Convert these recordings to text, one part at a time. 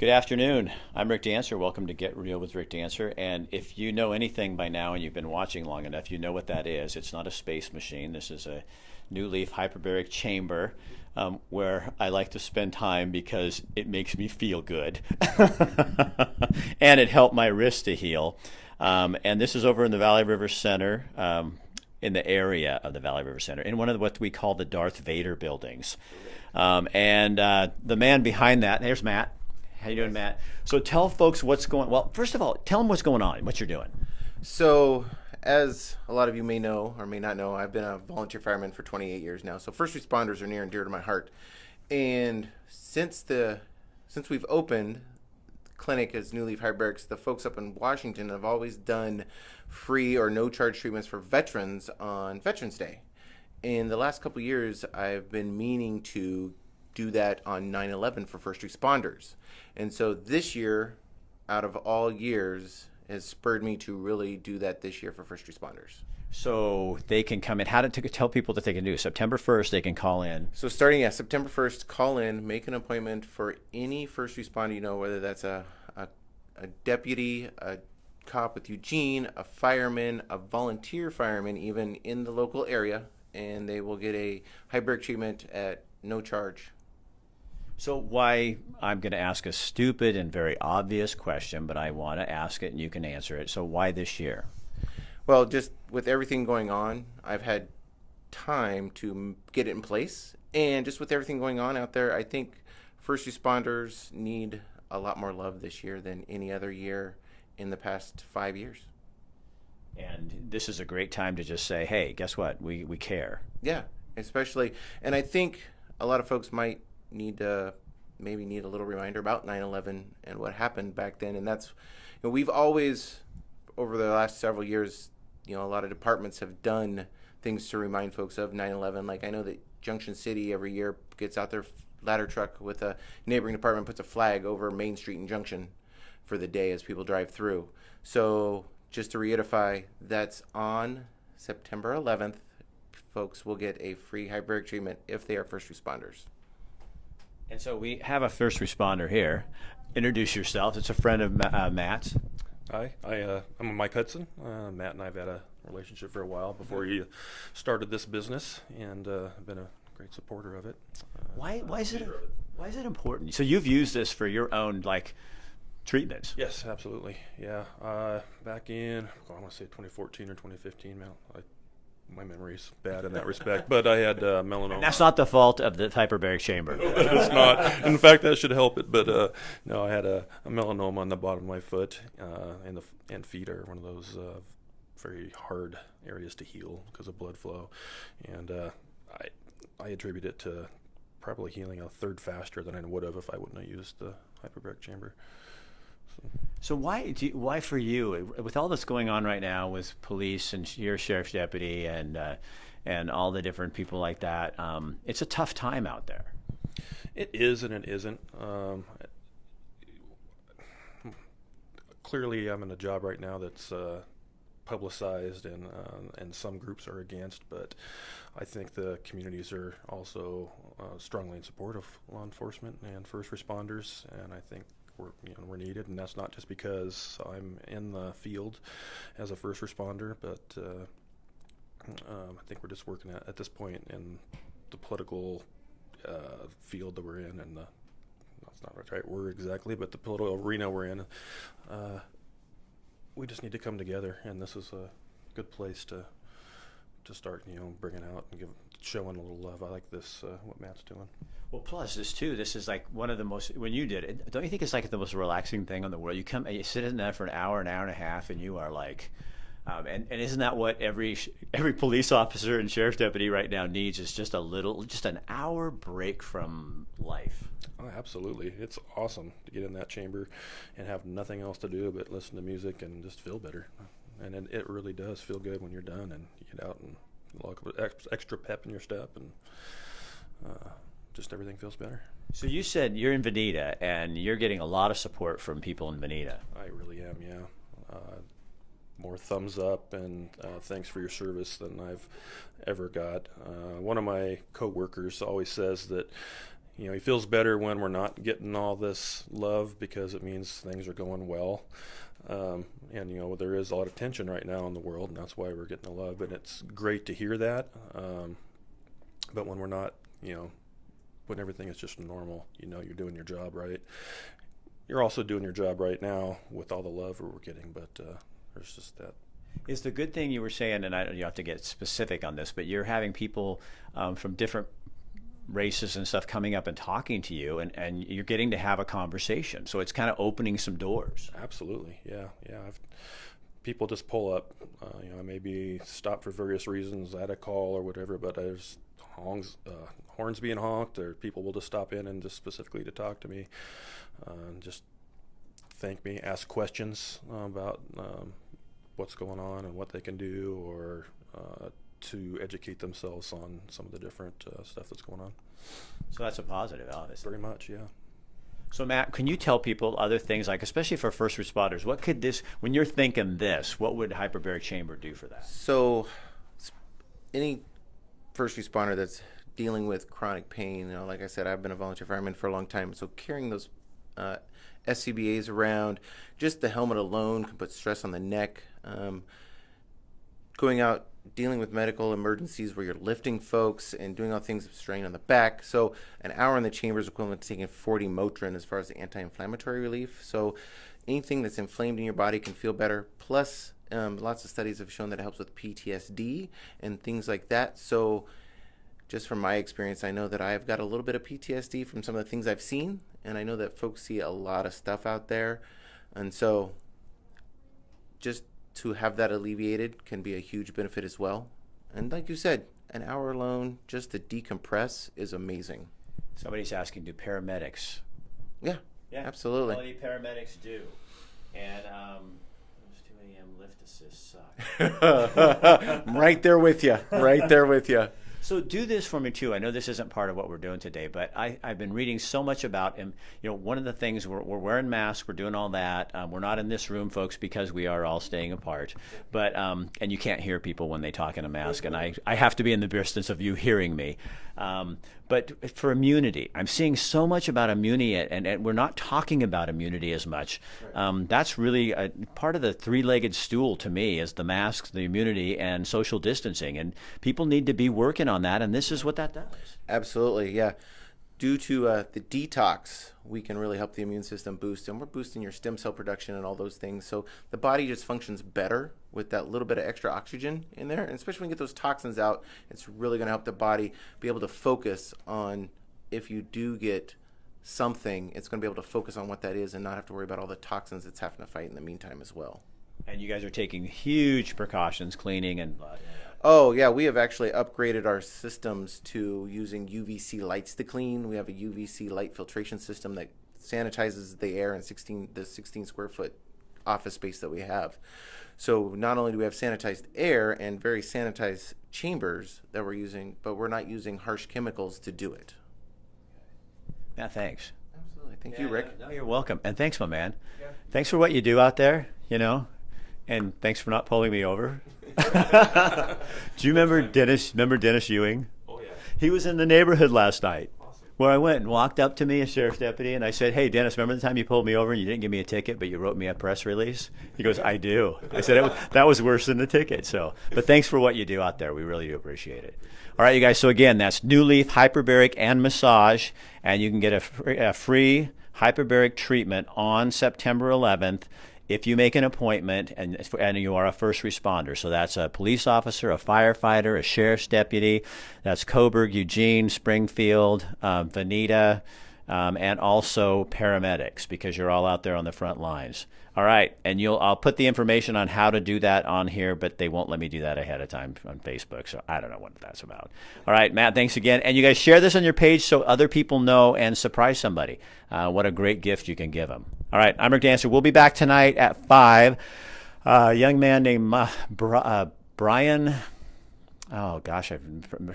Good afternoon. I'm Rick Dancer. Welcome to Get Real with Rick Dancer. And if you know anything by now and you've been watching long enough, you know what that is. It's not a space machine. This is a New Leaf hyperbaric chamber where I like to spend time because it makes me feel good. And it helped my wrist to heal. And this is over in the Valley River Center, in the area of the Valley River Center, in one of what we call the Darth Vader buildings. The man behind that, there's Matt. How you doing, Matt? So tell folks what's going. Well, first of all, tell them what's going on, what you're doing. So, as a lot of you may know or may not know, I've been a volunteer fireman for 28 years now. So, first responders are near and dear to my heart. And since we've opened the clinic as New Leaf Hyperbarics, the folks up in Washington have always done free or no charge treatments for veterans on Veterans Day. In the last couple of years, I've been meaning to do that on 9/11 for first responders. And so this year, out of all years, has spurred me to really do that this year for first responders. So they can come in. How to tell people that they can do? September 1st, they can call in. So starting at September 1st, call in, make an appointment for any first responder you know, whether that's a deputy, a cop with Eugene, a fireman, a volunteer fireman, even in the local area, and they will get a hyperbaric treatment at no charge. So why, I'm going to ask a stupid and very obvious question, but I want to ask it and you can answer it. So why this year? Well, just with everything going on, I've had time to get it in place. And just with everything going on out there, I think first responders need a lot more love this year than any other year in the past 5 years. And this is a great time to just say, hey, guess what? We care. Yeah, especially. And I think a lot of folks might need a little reminder about 9/11 and what happened back then. And that's, we've always, over the last several years, a lot of departments have done things to remind folks of 9/11. Like I know that Junction City every year gets out their ladder truck with a neighboring department, puts a flag over Main Street in Junction for the day as people drive through. So just to reiterate, that's on September 11th. Folks will get a free hyperbaric treatment if they are first responders. And so we have a first responder here. Introduce yourself. It's a friend of Matt's. Hi, I'm Mike Hudson. Matt and I have had a relationship for a while before he started this business, and I've been a great supporter of it. Why is it important? So you've used this for your own treatments? Yes, absolutely. Yeah, back in I want to say 2014 or 2015. My memory's bad in that respect, but I had melanoma. And that's not the fault of the hyperbaric chamber. It's not. In fact, that should help it. But no, I had a melanoma on the bottom of my foot, and feet are one of those very hard areas to heal because of blood flow, and I attribute it to probably healing a third faster than I would have if I wouldn't have used the hyperbaric chamber. So why for you, with all this going on right now with police and your sheriff's deputy and all the different people like that, it's a tough time out there. It is and it isn't. Clearly, I'm in a job right now that's publicized and some groups are against, but I think the communities are also strongly in support of law enforcement and first responders, and I think we're needed, and that's not just because I'm in the field as a first responder, but I think we're just working at this point in the political field that we're in, and that's not the right word exactly, but the political arena we're in. We just need to come together, and this is a good place to start, bringing out and showing a little love. I like this, what Matt's doing. Well, plus this is like one of the most, when you did it, don't you think it's like the most relaxing thing in the world? You come and you sit in there for an hour and a half, and you are like, and isn't that what every police officer and sheriff's deputy right now needs, is just an hour break from life? Oh, absolutely. It's awesome to get in that chamber and have nothing else to do but listen to music and just feel better. And it really does feel good when you're done and you get out and look with extra pep in your step, and just everything feels better. So you said you're in Veneta, and you're getting a lot of support from people in Veneta. I really am, yeah. More thumbs up and thanks for your service than I've ever got. One of my coworkers always says that he feels better when we're not getting all this love, because it means things are going well. And there is a lot of tension right now in the world, and that's why we're getting the love. And it's great to hear that. But when we're not, when everything is just normal, you're doing your job right. You're also doing your job right now with all the love we're getting, but there's just that. Is the good thing you were saying, and you have to get specific on this, but you're having people from different races and stuff coming up and talking to you, and you're getting to have a conversation. So it's kind of opening some doors. Absolutely, yeah. People just pull up. I may be stopped for various reasons at a call or whatever, but there's horns being honked, or people will just stop in and just specifically to talk to me, and just thank me, ask questions about what's going on and what they can do, or to educate themselves on some of the different stuff that's going on. So that's a positive, obviously. Very much, yeah. So Matt, can you tell people other things, like especially for first responders, what could this, when you're thinking this, what would Hyperbaric Chamber do for that? So any first responder that's dealing with chronic pain, like I said, I've been a volunteer fireman for a long time, so carrying those SCBAs around, just the helmet alone can put stress on the neck. Going out, dealing with medical emergencies where you're lifting folks and doing all things of strain on the back. So an hour in the chamber is equivalent to taking 40 Motrin as far as the anti-inflammatory relief. So anything that's inflamed in your body can feel better. Plus, lots of studies have shown that it helps with PTSD and things like that. So just from my experience, I know that I've got a little bit of PTSD from some of the things I've seen, and I know that folks see a lot of stuff out there. And so just to have that alleviated can be a huge benefit as well. And like you said, an hour alone just to decompress is amazing. Somebody's asking, do paramedics? Yeah, absolutely. What do paramedics do? And those 2 a.m. lift assists suck. I'm right there with you. Right there with you. So do this for me too. I know this isn't part of what we're doing today, but I've been reading so much about, and one of the things, we're wearing masks, we're doing all that. We're not in this room, folks, because we are all staying apart. But and you can't hear people when they talk in a mask, and I have to be in the distance of you hearing me. But for immunity, I'm seeing so much about immunity, and we're not talking about immunity as much. That's really a part of the three-legged stool to me, is the masks, the immunity, and social distancing. And people need to be working on that, and this is what that does. Absolutely, yeah. Due to the detox, we can really help the immune system boost, and we're boosting your stem cell production and all those things. So the body just functions better with that little bit of extra oxygen in there, and especially when you get those toxins out, it's really going to help the body be able to focus on, if you do get something, it's going to be able to focus on what that is and not have to worry about all the toxins it's having to fight in the meantime as well. And you guys are taking huge precautions, cleaning and blood. Oh, yeah, we have actually upgraded our systems to using UVC lights to clean. We have a UVC light filtration system that sanitizes the air in the 16 square foot office space that we have. So not only do we have sanitized air and very sanitized chambers that we're using, but we're not using harsh chemicals to do it. Yeah, thanks. Absolutely. Thank you, Rick. No, you're welcome. And thanks, my man. Yeah. Thanks for what you do out there, and thanks for not pulling me over. Do you remember Dennis? Remember Dennis Ewing? Oh, yeah. He was in the neighborhood last night. Awesome. Where I went and walked up to me, a sheriff's deputy, and I said, "Hey, Dennis, remember the time you pulled me over and you didn't give me a ticket, but you wrote me a press release?" He goes, "I do." I said, "That was worse than the ticket." So, but thanks for what you do out there. We really do appreciate it. All right, you guys. So again, that's New Leaf Hyperbaric and Massage, and you can get a free hyperbaric treatment on September 11th. If you make an appointment and you are a first responder. So that's a police officer, a firefighter, a sheriff's deputy. That's Coburg, Eugene, Springfield, Veneta, and also paramedics, because you're all out there on the front lines. All right, and I'll put the information on how to do that on here, but they won't let me do that ahead of time on Facebook, so I don't know what that's about. All right, Matt, thanks again. And you guys share this on your page so other people know and surprise somebody. What a great gift you can give them. All right, I'm Rick Dancer. We'll be back tonight at 5. A young man named Brian Oh gosh, I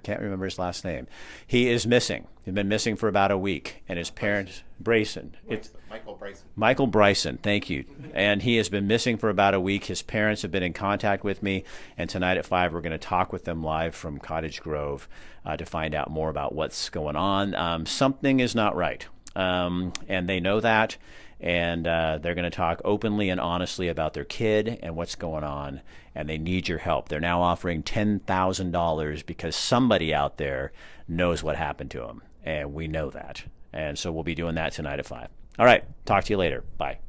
can't remember his last name. He is missing. He's been missing for about a week, and his parents, Bryson. It's Michael Bryson. Michael Bryson, thank you. And he has been missing for about a week. His parents have been in contact with me, and tonight at 5 we're going to talk with them live from Cottage Grove to find out more about what's going on. Something is not right, and they know that. And they're going to talk openly and honestly about their kid and what's going on, and they need your help. They're now offering $10,000 because somebody out there knows what happened to him, and we know that. And so we'll be doing that tonight at 5. All right, talk to you later. Bye.